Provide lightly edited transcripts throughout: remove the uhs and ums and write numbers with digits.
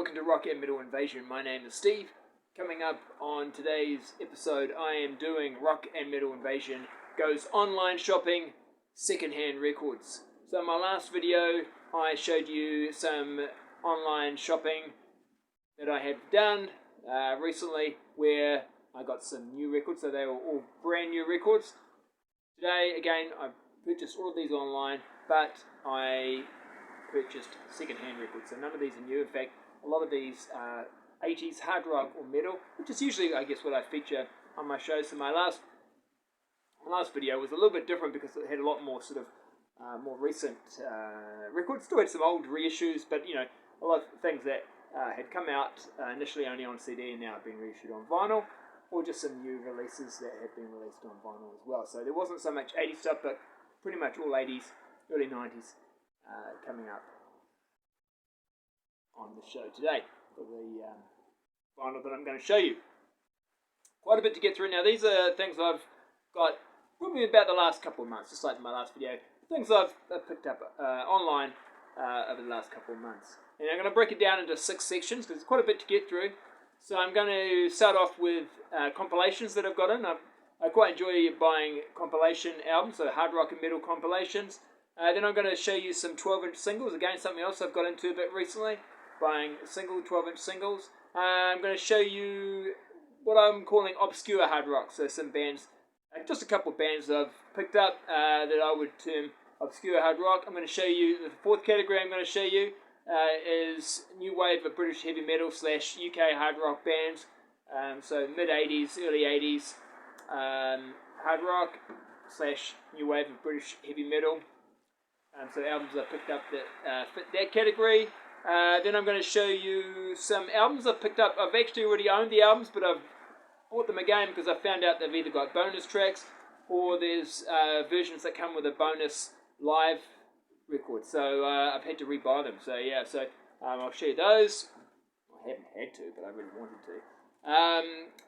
welcome to Rock and Metal Invasion. My name is Steve. Coming up on today's episode, I am doing Rock and Metal Invasion Goes Online Shopping Secondhand Records. So in my last video, I showed you some online shopping that I have done recently where I got some new records, so they were all brand new records. Today, again, I purchased all of these online, but I purchased second-hand records, so none of these are new. In fact, a lot of these are 80s hard rock or metal, which is usually, I guess, what I feature on my show. So my last video was a little bit different because it had a lot more sort of more recent records. Still had some old reissues, but you know, a lot of things that had come out initially only on CD and now have been reissued on vinyl, or just some new releases that have been released on vinyl as well. So there wasn't so much 80s stuff, but pretty much all 80s, early 90s coming up on the show today for the vinyl that I'm going to show you. Quite a bit to get through. Now these are things I've got probably about the last couple of months, just like my last video. Things I've picked up online over the last couple of months. And I'm going to break it down into 6 sections because there's quite a bit to get through. So I'm going to start off with compilations that I've got in. I quite enjoy buying compilation albums, so hard rock and metal compilations. Then I'm going to show you some 12-inch singles. Again, something else I've got into a bit recently, buying single 12-inch singles. I'm going to show you what I'm calling obscure hard rock. So some bands, just a couple of bands that I've picked up that I would term obscure hard rock. I'm going to show you, the fourth category I'm going to show you is new wave of British heavy metal / UK hard rock bands. So mid-80s, early 80s hard rock / new wave of British heavy metal. So albums I picked up that fit that category. Then I'm going to show you some albums I've picked up. I've actually already owned the albums, but I've bought them again because I found out they've either got bonus tracks or there's versions that come with a bonus live record. So I've had to rebuy them. So yeah, so I'll show you those. I haven't had to, but I really wanted to.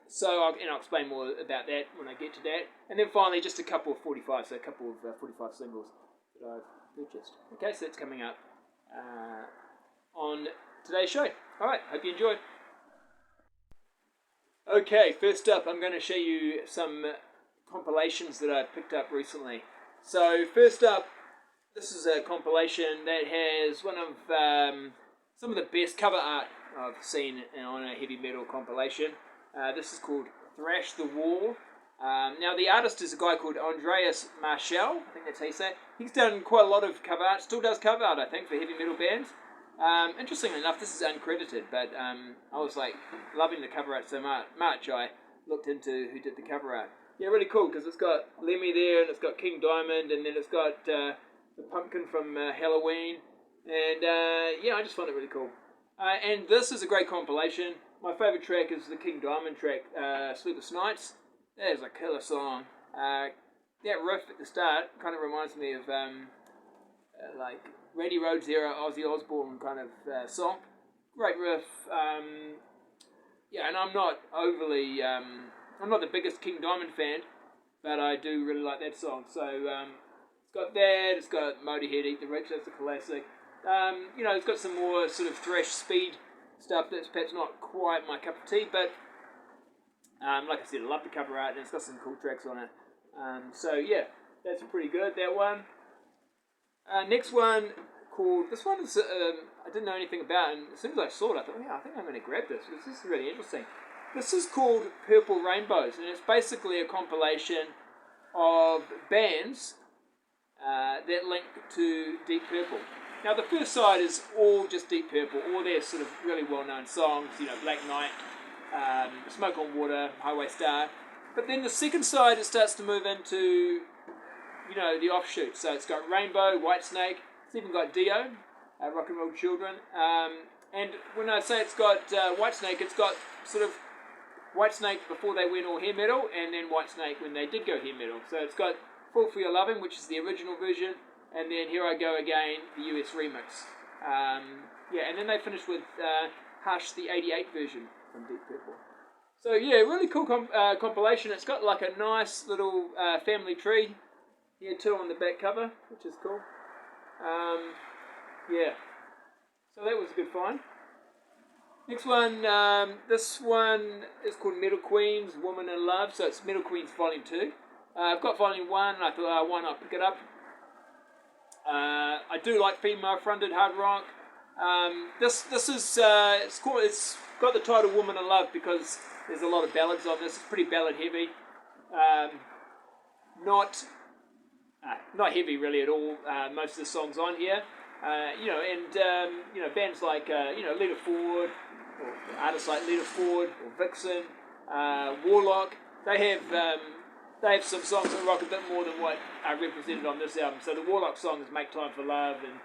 So I'll explain more about that when I get to that. And then finally, just a couple of 45, so a couple of 45 singles that I've purchased. Okay, so that's coming up on today's show. Alright, hope you enjoy. Okay, first up I'm going to show you some compilations that I picked up recently. So first up, this is a compilation that has one of some of the best cover art I've seen on a heavy metal compilation. This is called Thrash the Wall. Now the artist is a guy called Andreas Marschall, I think that's how you say it. He's done quite a lot of cover art, still does cover art I think for heavy metal bands. Interestingly enough, this is uncredited, but I was like loving the cover art so much I looked into who did the cover art. Yeah, really cool because it's got Lemmy there and it's got King Diamond and then it's got the pumpkin from Halloween, and yeah, I just find it really cool. And this is a great compilation. My favourite track is the King Diamond track, Sleepless Nights. That is a killer song. That riff at the start kind of reminds me of like Randy Rhoads era Ozzy Osbourne kind of song. Great riff. Yeah, and I'm not overly, I'm not the biggest King Diamond fan, but I do really like that song. So it's got that. It's got Motorhead, Eat the Rich. That's a classic. You know, it's got some more sort of thrash speed stuff that's perhaps not quite my cup of tea, but like I said, I love the cover art and it's got some cool tracks on it. So yeah, that's pretty good, that one. Next one called, this one is, I didn't know anything about, and as soon as I saw it I thought, yeah, I think I'm going to grab this because this is really interesting. This is called Purple Rainbows, and it's basically a compilation of bands that link to Deep Purple. Now the first side is all just Deep Purple, all their sort of really well-known songs, you know, Black Knight, Smoke on Water, Highway Star. But then the second side, it starts to move into, you know, the offshoots. So it's got Rainbow, Whitesnake, it's even got Dio, Rock and Roll Children. And when I say it's got Whitesnake, it's got sort of Whitesnake before they went all hair metal, and then Whitesnake when they did go hair metal. So it's got Fall for Your Loving, which is the original version, and then Here I Go Again, the US remix. Yeah, and then they finished with Hush, the 88 version from Deep Purple. So yeah, really cool compilation. It's got like a nice little family tree here too on the back cover, which is cool. Yeah, so that was a good find. Next one, this one is called Metal Queens, Woman in Love, so it's Metal Queens Volume 2. I've got Volume 1, and I thought, why not pick it up? I do like female-fronted hard rock. This is, it's got the title Woman in Love because there's a lot of ballads on this. It's pretty ballad-heavy. Not heavy really at all. Most of the songs on here, bands like Lita Ford, or artists like Lita Ford or Vixen, Warlock. They have some songs that rock a bit more than what are represented on this album. So the Warlock song is "Make Time for Love," and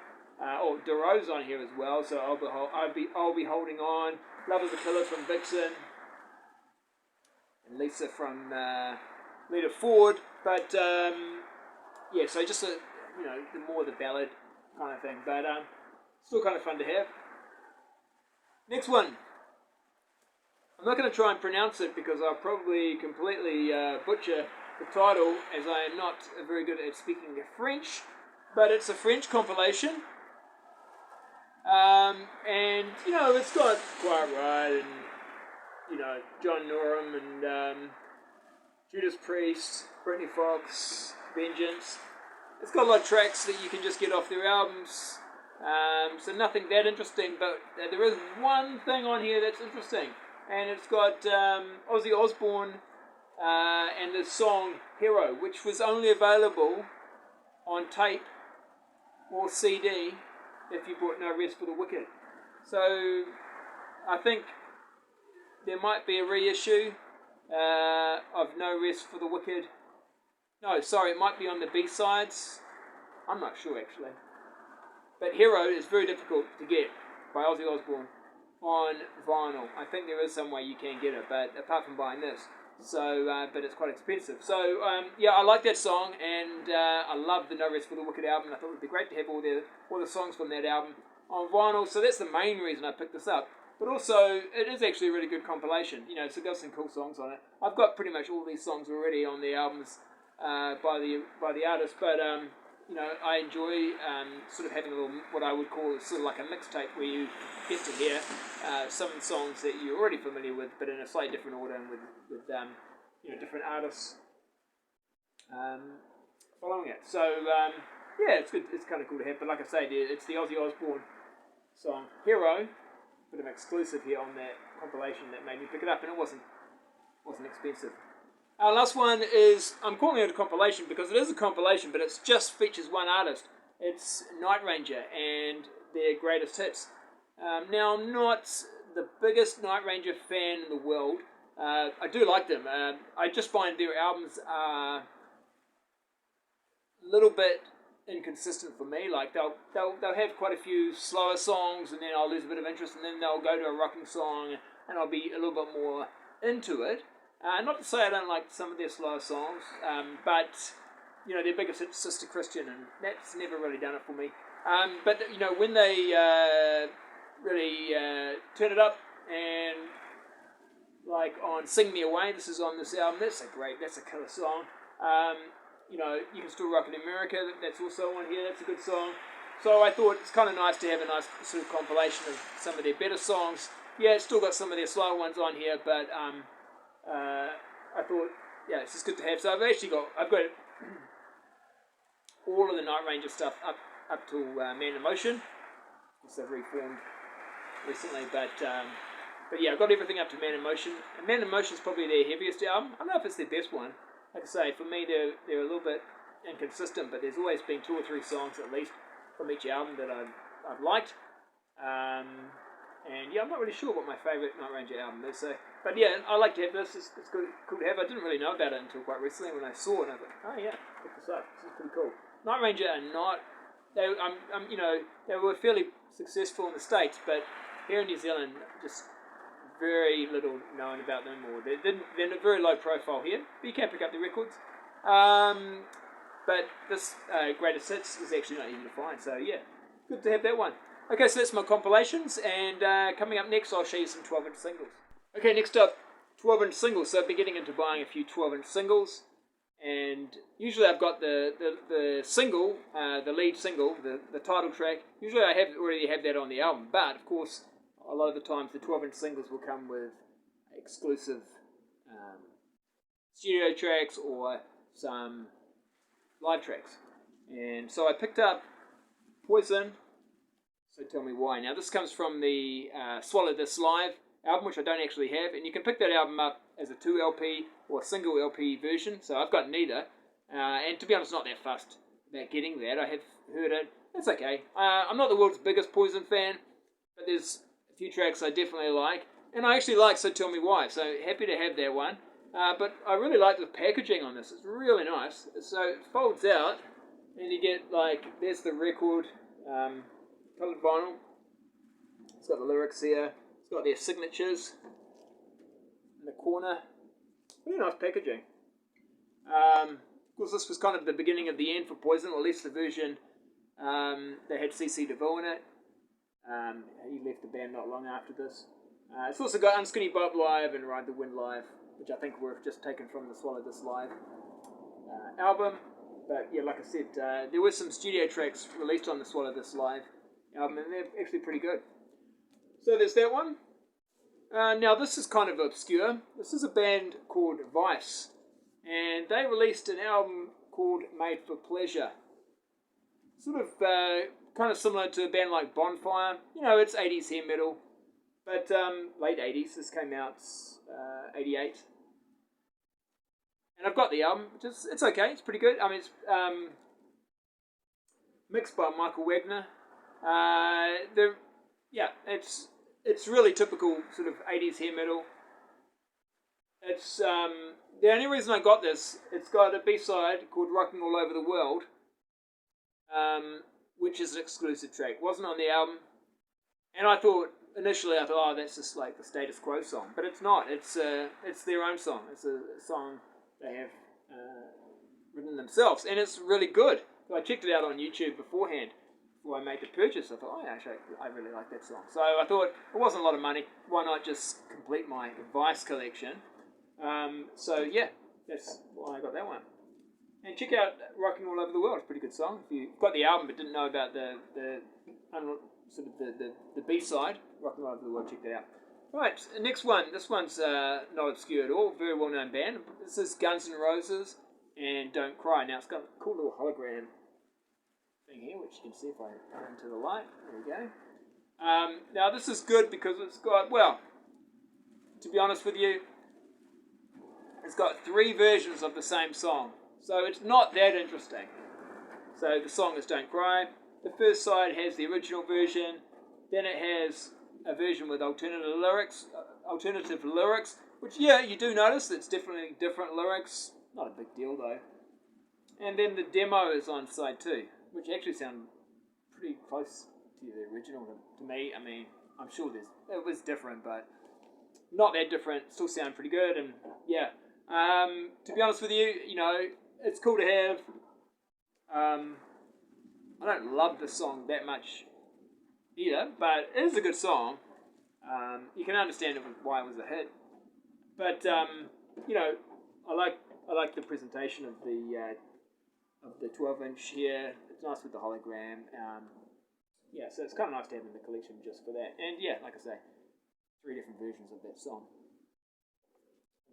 Doreau's on here as well. So I'll be holding on. "Love Is a Killer" from Vixen, and Lisa from Lita Ford. But so just the more the ballad kind of thing, but still kind of fun to have. Next one. I'm not going to try and pronounce it because I'll probably completely butcher the title, as I am not very good at speaking French, but it's a French compilation. And it's got Quiet Riot and John Norum and Judas Priest, Britney Fox, Vengeance. It's got a lot of tracks that you can just get off their albums, so nothing that interesting, but there is one thing on here that's interesting, and it's got Ozzy Osbourne and the song Hero, which was only available on tape or CD if you bought No Rest for the Wicked. So I think there might be a reissue of No Rest for the Wicked. No, sorry, it might be on the B-sides. I'm not sure, actually. But Hero is very difficult to get by Ozzy Osbourne on vinyl. I think there is some way you can get it, but apart from buying this. So, but it's quite expensive. So, I like that song, and I love the No Rest for the Wicked album. I thought it would be great to have all the songs from that album on vinyl. So that's the main reason I picked this up. But also, it is actually a really good compilation. So it's got some cool songs on it. I've got pretty much all these songs already on the albums by the artist, but I enjoy sort of having a little, what I would call sort of like a mixtape, where you get to hear some songs that you're already familiar with, but in a slightly different order and with different artists following it. So it's good. It's kind of cool to have. But like I say, it's the Ozzy Osbourne song Hero, bit of an exclusive here on that compilation that made me pick it up, and it wasn't expensive. Our last one is, I'm calling it a compilation because it is a compilation, but it just features one artist. It's Night Ranger and their greatest hits. Now, I'm not the biggest Night Ranger fan in the world. I do like them. I just find their albums are a little bit inconsistent for me. Like they'll have quite a few slower songs, and then I'll lose a bit of interest, and then they'll go to a rocking song, and I'll be a little bit more into it. Not to say I don't like some of their slower songs, but their biggest hit, Sister Christian, and that's never really done it for me. But when they really turn it up, and like on "Sing Me Away," this is on this album. That's a killer song. You Can Still Rock in America. That's also on here. That's a good song. So I thought it's kind of nice to have a nice sort of compilation of some of their better songs. Yeah, it's still got some of their slower ones on here, but I thought, it's just good to have. So I've got all of the Night Ranger stuff up to Man in Motion, which they've reformed recently, but I've got everything up to Man in Motion. And Man in Motion is probably their heaviest album. I don't know if it's their best one. Like I say, for me they're a little bit inconsistent, but there's always been 2 or 3 songs at least from each album that I've liked. And I'm not really sure what my favourite Night Ranger album is. So, but I like to have this. It's good, cool to have. I didn't really know about it until quite recently when I saw it. And I thought, oh yeah, pick this up. This is pretty cool. Night Ranger are not. They were fairly successful in the States, but here in New Zealand, just very little known about them, or they're very low profile here. But you can pick up the records. But this Greatest Hits is actually not easy to find. So good to have that one. Okay, so that's my compilations, and coming up next I'll show you some 12-inch singles. Okay, next up, 12-inch singles. So I've been getting into buying a few 12-inch singles, and usually I've got the single, the lead single, the title track. Usually I already have that on the album, but of course a lot of the times the 12-inch singles will come with exclusive studio tracks or some live tracks. And so I picked up Poison, So Tell Me Why. Now this comes from the Swallow This Live album, which I don't actually have, and you can pick that album up as a 2 LP or a single LP version, so I've got neither, and to be honest, not that fussed about getting that. I have heard it, it's okay. I'm not the world's biggest Poison fan, but there's a few tracks I definitely like, and I actually like So Tell Me Why, so happy to have that one. But I really like the packaging on this, it's really nice. So it folds out, and you get like, there's the record, coloured vinyl, it's got the lyrics here, it's got their signatures in the corner, really nice packaging. Of course this was kind of the beginning of the end for Poison, or at least the version that had CC DeVille in it. He left the band not long after this. It's also got Unskinny Bob Live and Ride the Wind Live, which I think were just taken from the Swallow This Live album. But yeah, like I said, there were some studio tracks released on the Swallow This Live album, and they're actually pretty good. So there's that one. Now this is kind of obscure. This is a band called Vice, and they released an album called Made for Pleasure. Sort of kind of similar to a band like Bonfire. You know, it's 80s hair metal, but late 80s. This came out 88. And I've got the album, it's okay, it's pretty good. I mean, it's mixed by Michael Wagner. It's really typical sort of 80s hair metal. It's the only reason I got this, it's got a B-side called Rocking All Over the World, which is an exclusive track. It wasn't on the album, and initially I thought, oh, that's just like the Status Quo song, but it's not. It's their own song. It's a song they have written themselves, and it's really good. So I checked it out on YouTube beforehand, before I made the purchase. I thought, oh yeah, actually, I really like that song. So I thought, it wasn't a lot of money, why not just complete my Vice collection? So yeah, that's why I got that one. And check out Rocking All Over the World, it's a pretty good song. If you've got the album but didn't know about the B-side, Rocking All Over the World, check that out. Right, next one. This one's not obscure at all, very well-known band. This is Guns N' Roses and Don't Cry. Now, it's got a cool little hologram thing here, which you can see if I turn to the light. There we go. Now, this is good because it's got, well, to be honest with you, it's got 3 versions of the same song. So it's not that interesting. So the song is Don't Cry. The first side has the original version. Then it has a version with alternative lyrics, which, yeah, you do notice it's definitely different lyrics. Not a big deal, though. And then the demo is on side 2, which actually sound pretty close to the original to me. I mean, I'm sure it was different, but not that different. Still sound pretty good, and yeah. To be honest with you, you know, it's cool to have. I don't love the song that much either, but it is a good song. You can understand why it was a hit, but you know, I like the presentation of the 12-inch here. It's nice with the hologram. Yeah, so it's kind of nice to have in the collection just for that. And yeah, like I say, 3 different versions of that song.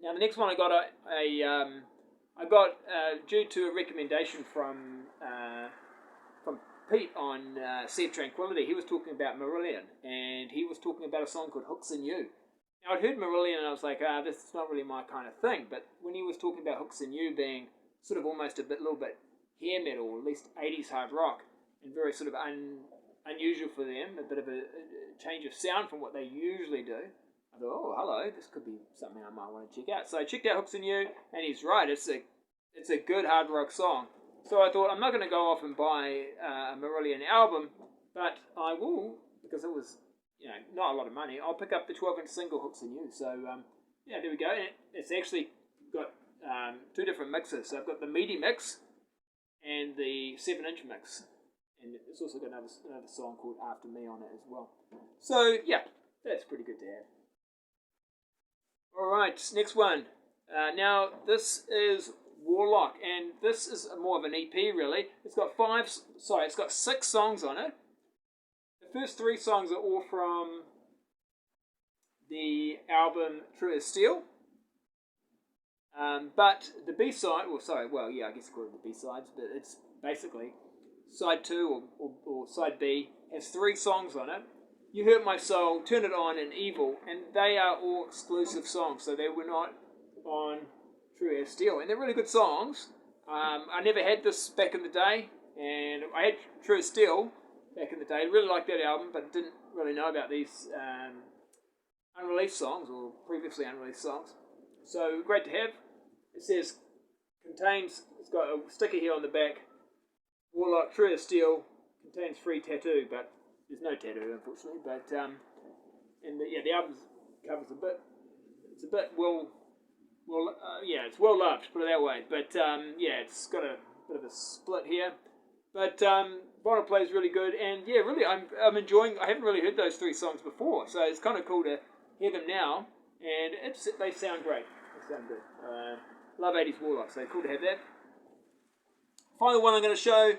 Now the next one I got due to a recommendation from Pete on Sea of Tranquility. He was talking about Marillion, and he was talking about a song called Hooks in You. Now I'd heard Marillion and I was like, this is not really my kind of thing, but when he was talking about Hooks in You being sort of almost little bit hair metal, or at least 80s hard rock, and very sort of unusual for them, a bit of a change of sound from what they usually do, I thought, oh, hello, this could be something I might want to check out. So I checked out Hooks in You, and he's right, it's a good hard rock song. So I thought, I'm not going to go off and buy a Marillion album, but I will, because it was, you know, not a lot of money. I'll pick up the 12-inch single Hooks in You. So, yeah, there we go. And it's actually got 2 different mixes. So I've got the meaty mix and the 7-inch mix. And it's also got another song called After Me on it as well. So, yeah, that's pretty good to have. Alright, next one. Now, this is Warlock, and this is more of an EP really. It's got 6 songs on it. The first 3 songs are all from the album True as Steel. But the B-side, I guess call it the B-sides, but it's basically side 2 or side B has 3 songs on it. You Hurt My Soul, Turn It On, and Evil, and they are all exclusive songs, so they were not on True as Steel, and they're really good songs. I never had this back in the day, and I had True as Steel back in the day. Really liked that album, but didn't really know about these unreleased songs or previously unreleased songs. So great to have. It says it's got a sticker here on the back. Warlock True as Steel contains free tattoo, but there's no tattoo unfortunately. But the album covers it's a bit it's well loved, put it that way. But it's got a bit of a split here. But vinyl plays really good, and really I'm enjoying. I haven't really heard those 3 songs before, so it's kind of cool to hear them now, and they sound great. They sound good. Love 80s Warlock, so cool to have that. Final one I'm going to show,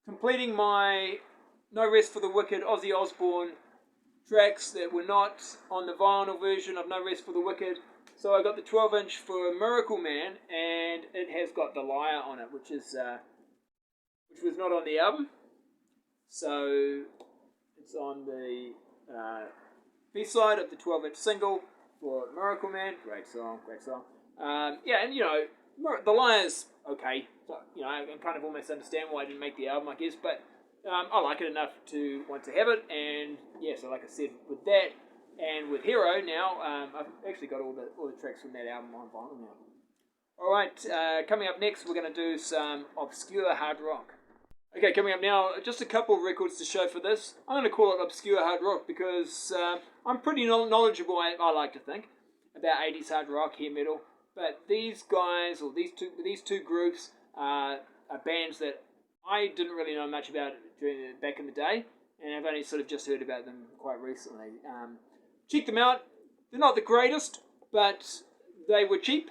completing my No Rest for the Wicked Ozzy Osbourne tracks that were not on the vinyl version of No Rest for the Wicked. So I got the 12-inch for Miracle Man, and it has got The Liar on it, which was not on the album. So it's on the B-side of the 12-inch single for Miracle Man. Great song. And The Liar's okay. So, I can kind of almost understand why I didn't make the album, I guess, but I like it enough to want to have it. And so like I said, with that and with Hero now, I've actually got all the tracks from that album on vinyl now. Alright, coming up next, we're going to do some obscure hard rock. Okay, coming up now, just a couple of records to show for this. I'm going to call it obscure hard rock because I'm pretty knowledgeable, I like to think, about 80s hard rock, hair metal. But these guys, or these two groups, are bands that I didn't really know much about back in the day, and I've only sort of just heard about them quite recently. Check them out. They're not the greatest, but they were cheap,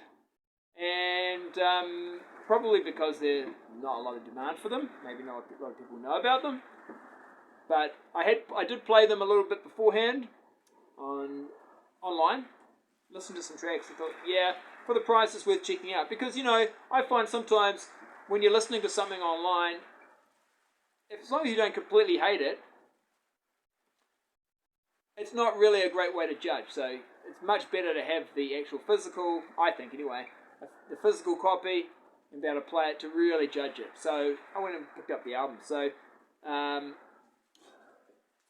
and probably because there's not a lot of demand for them. Maybe not a lot of people know about them. But I did play them a little bit beforehand online. Listened to some tracks and thought, for the price it's worth checking out. Because, I find sometimes when you're listening to something online, as long as you don't completely hate it, it's not really a great way to judge. So it's much better to have the actual physical, I think anyway, the physical copy and be able to play it to really judge it. So I went and picked up the album. So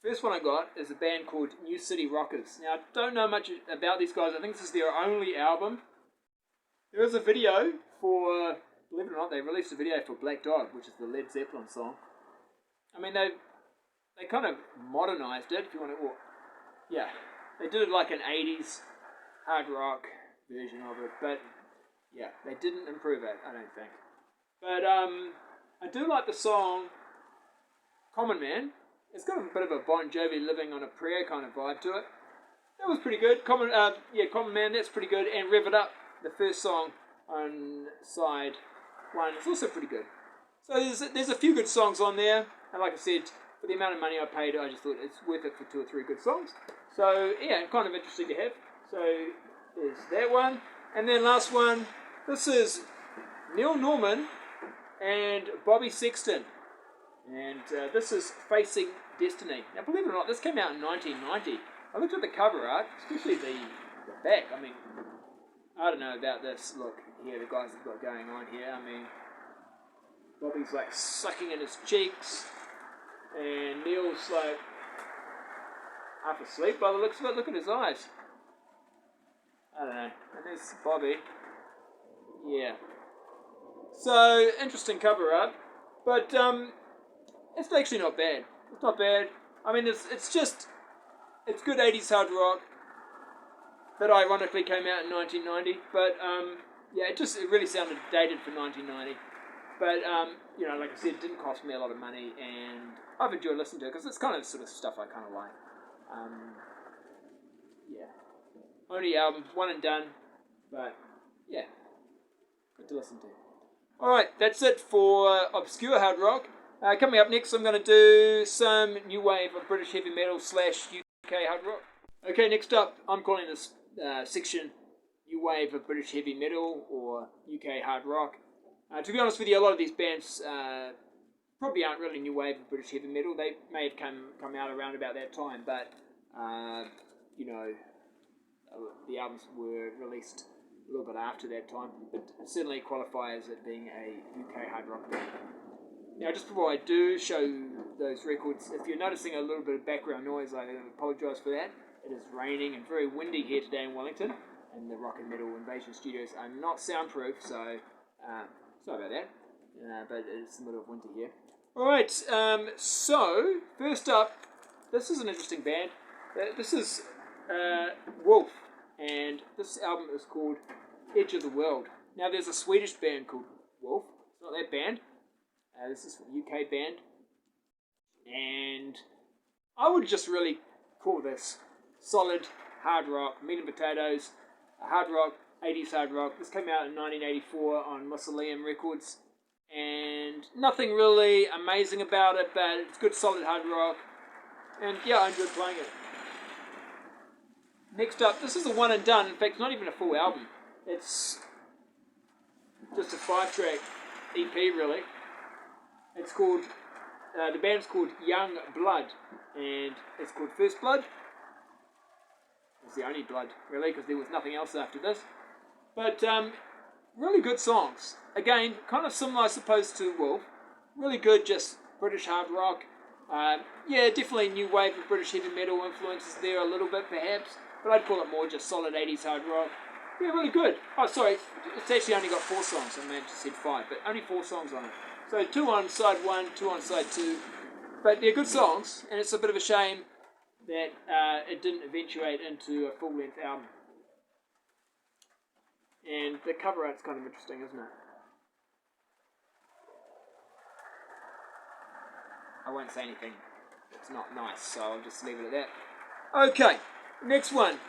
first one I got is a band called New City Rockers. Now I don't know much about these guys. I think this is their only album. There is a video for, believe it or not, they released a video for Black Dog, which is the Led Zeppelin song. I mean, they kind of modernized it, if you want to, they did it like an 80s hard rock version of it, but they didn't improve it, I don't think. But I do like the song Common Man. It's got a bit of a Bon Jovi Living on a Prayer kind of vibe to it. That was pretty good. Common Man, that's pretty good. And Rev It Up, the first song on side 1, is also pretty good. So there's a few good songs on there. And like I said, for the amount of money I paid, I just thought it's worth it for 2 or 3 good songs. So kind of interesting to have. So there's that one. And then last one, this is Neil Norman and Bobby Sexton. And this is Facing Destiny. Now, believe it or not, this came out in 1990. I looked at the cover art, especially the back. I mean, I don't know about this. Look here, the guys have got going on here. I mean, Bobby's like sucking in his cheeks, and Neil's like half asleep by the looks of it. Look at his eyes. I don't know. And there's Bobby. Yeah. So, interesting cover art. But, it's actually not bad. It's not bad. I mean, it's good 80s hard rock that ironically came out in 1990. But, it really sounded dated for 1990. But, like I said, it didn't cost me a lot of money, and I've enjoyed listening to it, because it's kind of sort of stuff I kind of like. Only album, one and done, but, good to listen to. Alright, that's it for Obscure Hard Rock. Coming up next, I'm going to do some new wave of British heavy metal / UK hard rock. Okay, next up, I'm calling this section New Wave of British Heavy Metal or UK Hard Rock. To be honest with you, a lot of these bands probably aren't really New Wave of British Heavy Metal. They may have come out around about that time, but you know, the albums were released a little bit after that time, but certainly qualify as it being a UK hard rock band. Now, just before I do show those records, if you're noticing a little bit of background noise, I apologise for that. It is raining and very windy here today in Wellington, and the Rock and Metal Invasion Studios are not soundproof, so sorry about that, but it's the middle of winter here. Alright, so, first up, this is an interesting band. This is Wolf, and this album is called Edge of the World. Now, there's a Swedish band called Wolf. It's not that band. This is a UK band. And I would just really call this solid hard rock, meat and potatoes, hard rock, 80s hard rock. This came out in 1984 on Mausoleum Records. And nothing really amazing about it, but it's good solid hard rock. And yeah, I enjoyed playing it. Next up, this is a one and done. In fact, it's not even a full album. It's just a 5-track EP, really. It's called, the band's called Young Blood, and it's called First Blood. It's the only blood, really, because there was nothing else after this. But really good songs. Again, kind of similar, I suppose, to Wolf. Really good, just British hard rock. Yeah, definitely new wave of British heavy metal influences there a little bit, perhaps. But I'd call it more just solid 80s hard rock. Yeah, really good. Oh, sorry, it's actually only got 4 songs. I meant to said 5, but only 4 songs on it. So 2 on side 1, 2 on side 2. But they're good songs, and it's a bit of a shame that it didn't eventuate into a full-length album. And the cover art's kind of interesting, isn't it? I won't say anything. It's not nice, so I'll just leave it at that. Okay, next one.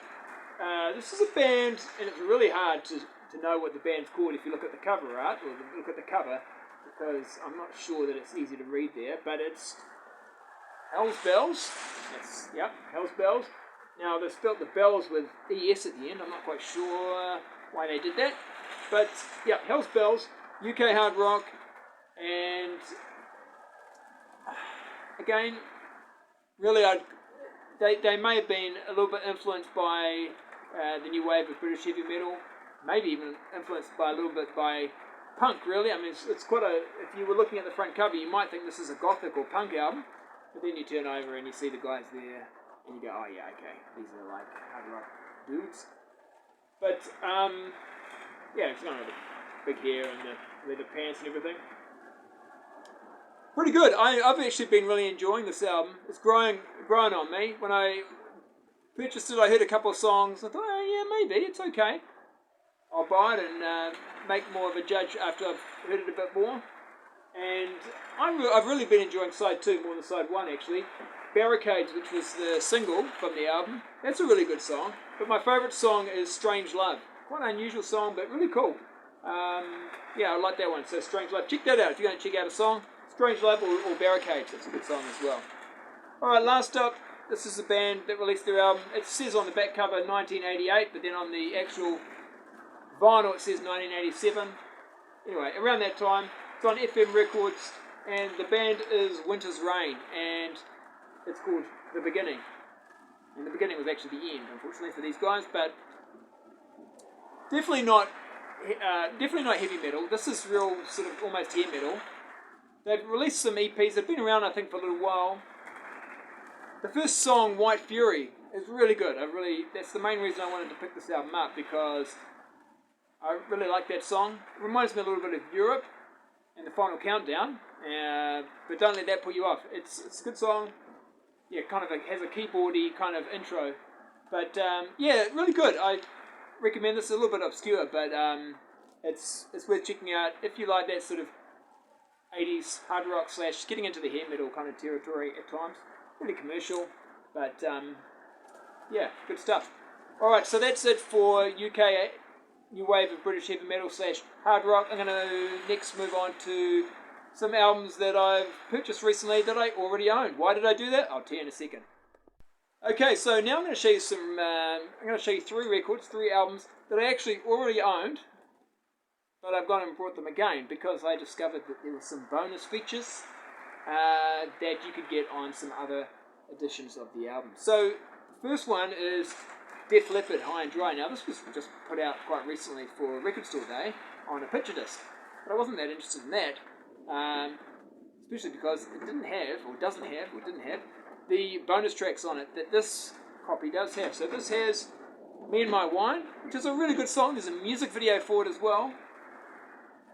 This is a band, and it's really hard to know what the band's called if you look at the cover art, or look at the cover, because I'm not sure that it's easy to read there, but it's Hell's Bells. Yep, Hell's Bells. Now, they spelt the bells with ES at the end. I'm not quite sure why they did that. But, yeah, Hell's Bells, UK hard rock, and again, really, they may have been a little bit influenced by the new wave of British heavy metal, maybe even influenced by a little bit by punk, really. I mean, it's quite a, if you were looking at the front cover, you might think this is a gothic or punk album, but then you turn over and you see the guys there, and you go, oh yeah, okay, these are like hard rock dudes. But, yeah, it's kind of the big hair and the leather pants and everything. Pretty good. I've actually been really enjoying this album. It's growing on me. When I purchased it, I heard a couple of songs. I thought, oh yeah, maybe, it's okay. I'll buy it and make more of a judge after I've heard it a bit more. And I've really been enjoying side 2 more than side 1, actually. Barricades, which was the single from the album, that's a really good song. But my favourite song is Strange Love. Quite an unusual song, but really cool. Yeah, I like that one. So Strange Love, check that out if you're going to check out a song. Strange Love or Barricades, it's a good song as well. Alright, last up, this is the band that released their album. It says on the back cover 1988, but then on the actual vinyl it says 1987. Anyway, around that time, it's on FM Records, and the band is Winter's Rain, and it's called The Beginning. And the beginning was actually the end, unfortunately, for these guys, but definitely not heavy metal. This is real sort of almost hair metal. They've released some EPs. They've been around, I think, for a little while. The first song, White Fury, is really good. That's the main reason I wanted to pick this album up, because I really like that song. It reminds me a little bit of Europe and The Final Countdown, but don't let that put you off. It's a good song. Yeah, kind of has a keyboardy kind of intro, but yeah, really good. I recommend this. A little bit obscure, but it's worth checking out if you like that sort of 80s hard rock / getting into the hair metal kind of territory at times. Really commercial, but yeah, good stuff. Alright, so that's it for UK new wave of British heavy metal / hard rock. I'm going to next move on to some albums that I've purchased recently that I already own. Why did I do that? I'll tell you in a second. Okay, so now I'm going to show you some. I'm going to show you 3 records, 3 albums that I actually already owned, but I've gone and brought them again because I discovered that there were some bonus features that you could get on some other editions of the album. So the first one is Def Leppard High and Dry. Now this was just put out quite recently for Record Store Day on a picture disc, but I wasn't that interested in that, especially because it didn't have, or doesn't have, or didn't have the bonus tracks on it that this copy does have. So this has Me and My Wine, which is a really good song. There's a music video for it as well.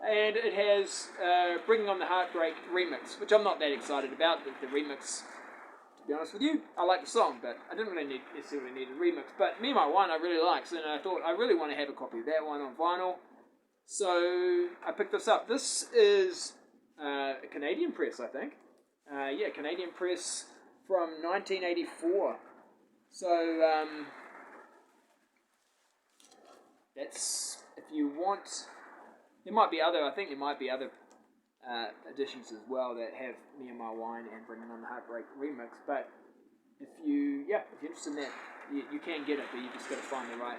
And it has Bringing on the Heartbreak remix, which I'm not that excited about, the remix, to be honest with you. I like the song, but I didn't really necessarily need a remix. But Me and My Wine I really liked, and I thought I really want to have a copy of that one on vinyl. So I picked this up. This is a Canadian press, I think. Yeah, Canadian press from 1984. So that's, if you want, there might be other, I think there might be other editions as well that have Me and My Wine and Bringing on the Heartbreak remix. But if you're interested in that, you can get it, but you just got to find the right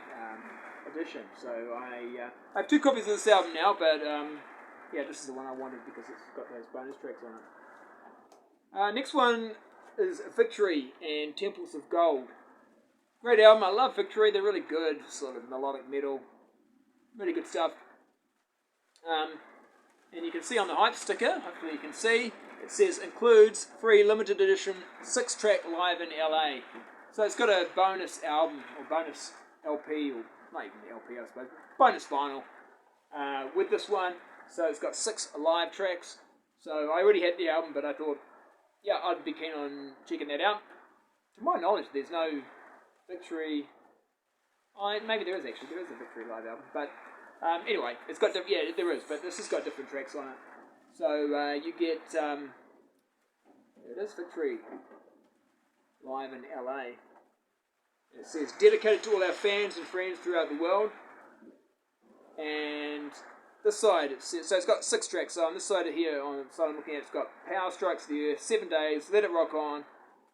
edition. So I have 2 copies of this album now, but yeah, this is the one I wanted because it's got those bonus tracks on it. Next one is Victory and Temples of Gold. Great album. I love Victory. They're really good, sort of melodic metal, really good stuff. And you can see on the hype sticker, hopefully you can see, it says includes free limited edition 6-track live in LA. So it's got a bonus album, or bonus LP, or not even LP I suppose, bonus vinyl with this one. So it's got 6 live tracks. So I already had the album, but I thought, yeah, I'd be keen on checking that out. To my knowledge, there's no Victory. Maybe there is actually. There is a Victory live album, but anyway, it's got yeah, there is, but this has got different tracks on it. So you get there it is, Victory live in LA. It says dedicated to all our fans and friends throughout the world. And this side, it says, so it's got 6 tracks. So on this side here, on the side I'm looking at, it's got Power Strikes the Earth, 7 Days, Let It Rock On,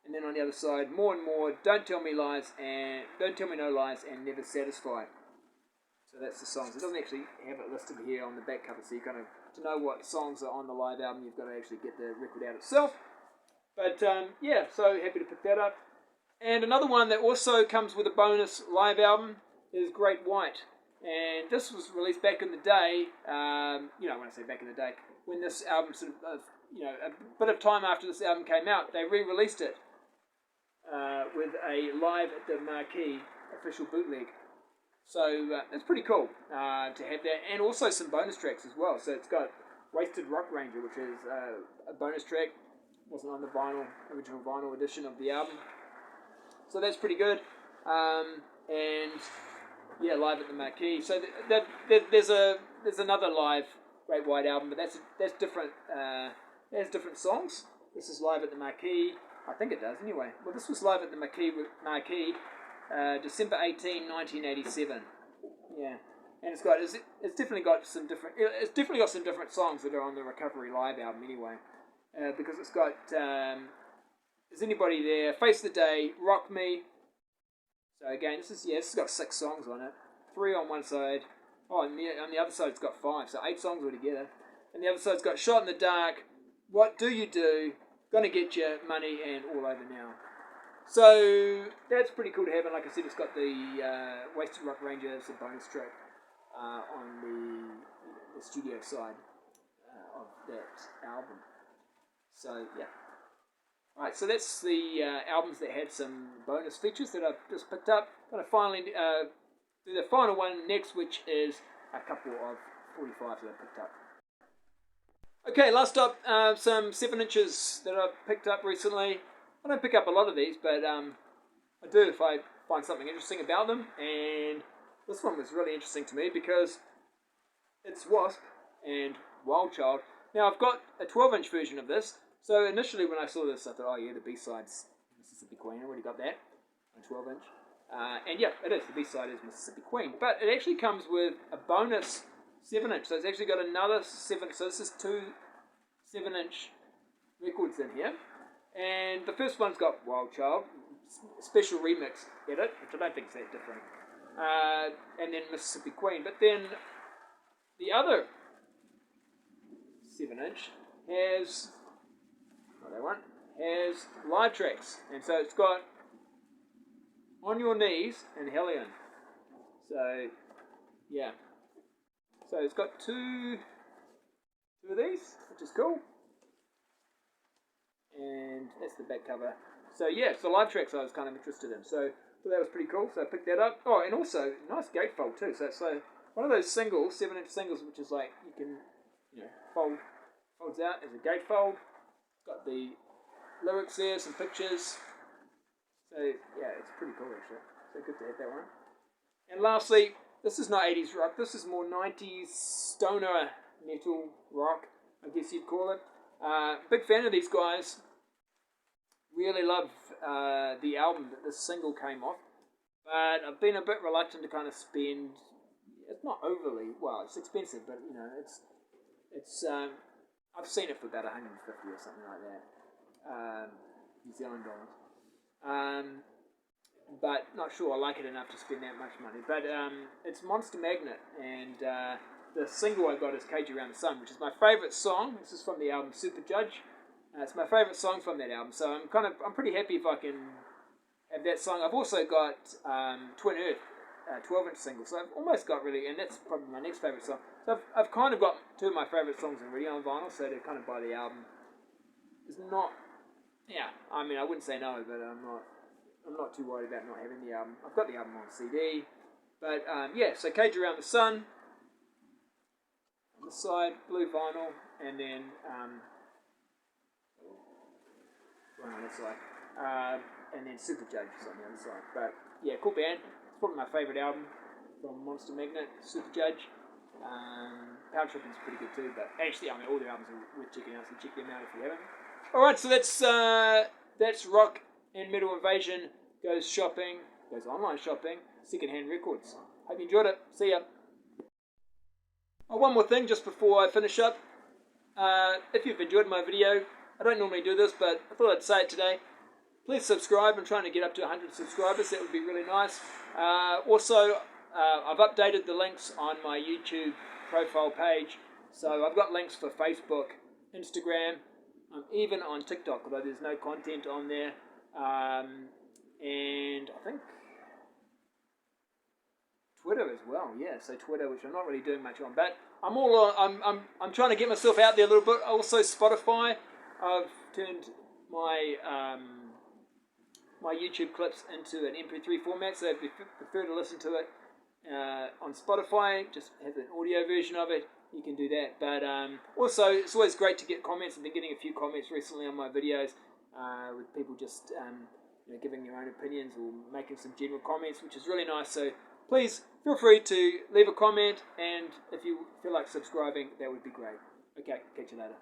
and then on the other side, More and More, Don't Tell Me Lies, and Don't Tell Me No Lies, and Never Satisfied. So that's the songs. It doesn't actually have it listed here on the back cover, so you kind of, to know what songs are on the live album, you've got to actually get the record out itself. But yeah, so happy to pick that up. And another one that also comes with a bonus live album is Great White. And this was released back in the day, you know, when I say back in the day, when this album sort of, you know, a bit of time after this album came out, they re-released it with a Live at the Marquee official bootleg. So that's pretty cool to have that, and also some bonus tracks as well. So it's got Wasted Rock Ranger, which is a bonus track, wasn't on the original vinyl edition of the album. So that's pretty good. And yeah, Live at the Marquee. So there's another live Great White album, but that's different. It has different songs. This is Live at the Marquee. I think it does anyway. Well, this was Live at the Marquee December 18, 1987. Yeah, and it's definitely got some different songs that are on the Recovery Live album anyway, because it's got Is Anybody There, Face the Day, Rock Me. So again, this has got 6 songs on it, 3 on one side. Oh, and on the other side it's got 5, so 8 songs altogether. And the other side's got Shot in the Dark, What Do You Do, Gonna Get You, Money, and All Over Now. So that's pretty cool to have, and like I said, it's got the Wasted Rock Ranger as a bonus track on the studio side of that album. So yeah. Alright, so that's the albums that had some bonus features that I've just picked up. I'm going to finally do the final one next, which is a couple of 45s that I picked up. Okay, last up, some 7 inches that I've picked up recently. I don't pick up a lot of these, but I do if I find something interesting about them. And this one was really interesting to me because it's Wasp and Wild Child. Now I've got a 12-inch version of this. So initially when I saw this, I thought, oh yeah, the B-side's Mississippi Queen. I already got that on 12-inch. And yeah, it is. The B-side is Mississippi Queen. But it actually comes with a bonus 7-inch. So it's actually got another 7. So this is 2 7-inch records in here. And the first one's got Wild Child, special remix edit, which I don't think is that different. And then Mississippi Queen. But then the other 7-inch has, not that one, has live tracks. And so it's got On Your Knees and Hellion. So, yeah. So it's got two of these, which is cool. And that's the back cover. So yeah, it's the live tracks I was kind of interested in. So that was pretty cool. So I picked that up. Oh, and also nice gatefold too. So it's like one of those singles, 7-inch singles, which is like you can, folds out as a gatefold. Got the lyrics there, some pictures. So yeah, it's pretty cool actually. So good to have that one. And lastly, this is not 80s rock. This is more 90s stoner metal rock, I guess you'd call it. Big fan of these guys. Really love the album that this single came off, but I've been a bit reluctant to kind of spend. It's not overly well. It's expensive, but it's. I've seen it for about 150 or something like that, New Zealand dollars. But not sure I like it enough to spend that much money. But it's Monster Magnet, and the single I got is Cage Around the Sun, which is my favourite song. This is from the album Super Judge. It's my favourite song from that album, so I'm pretty happy if I can have that song. I've also got Twin Earth, 12-inch single, so I've almost got really, and that's probably my next favourite song. So I've kind of got two of my favourite songs already on vinyl, so to kind of buy the album is not, I mean I wouldn't say no, but I'm not too worried about not having the album. I've got the album on CD, but so Cage Around the Sun on the side, blue vinyl, and then one on this side, and then Super Judge is on the other side. But yeah, cool band. It's probably my favourite album from Monster Magnet, Super Judge. Power Tripping's pretty good too, but actually, I mean, all their albums are worth checking out, so check them out if you haven't. Alright, so that's Rock and Metal Invasion goes online shopping, secondhand records. Hope you enjoyed it. See ya. Oh, one more thing just before I finish up. If you've enjoyed my video, I don't normally do this, but I thought I'd say it today. Please subscribe. I'm trying to get up to 100 subscribers. That would be really nice. Also, I've updated the links on my YouTube profile page. So I've got links for Facebook, Instagram, even on TikTok, although there's no content on there. And I think Twitter as well. Yeah, so Twitter, which I'm not really doing much on, but I'm trying to get myself out there a little bit. Also Spotify. I've turned my my YouTube clips into an MP3 format, so if you prefer to listen to it on Spotify, just have an audio version of it, you can do that. But also, it's always great to get comments. I've been getting a few comments recently on my videos with people just giving your own opinions or making some general comments, which is really nice. So please feel free to leave a comment, and if you feel like subscribing, that would be great. Okay, catch you later.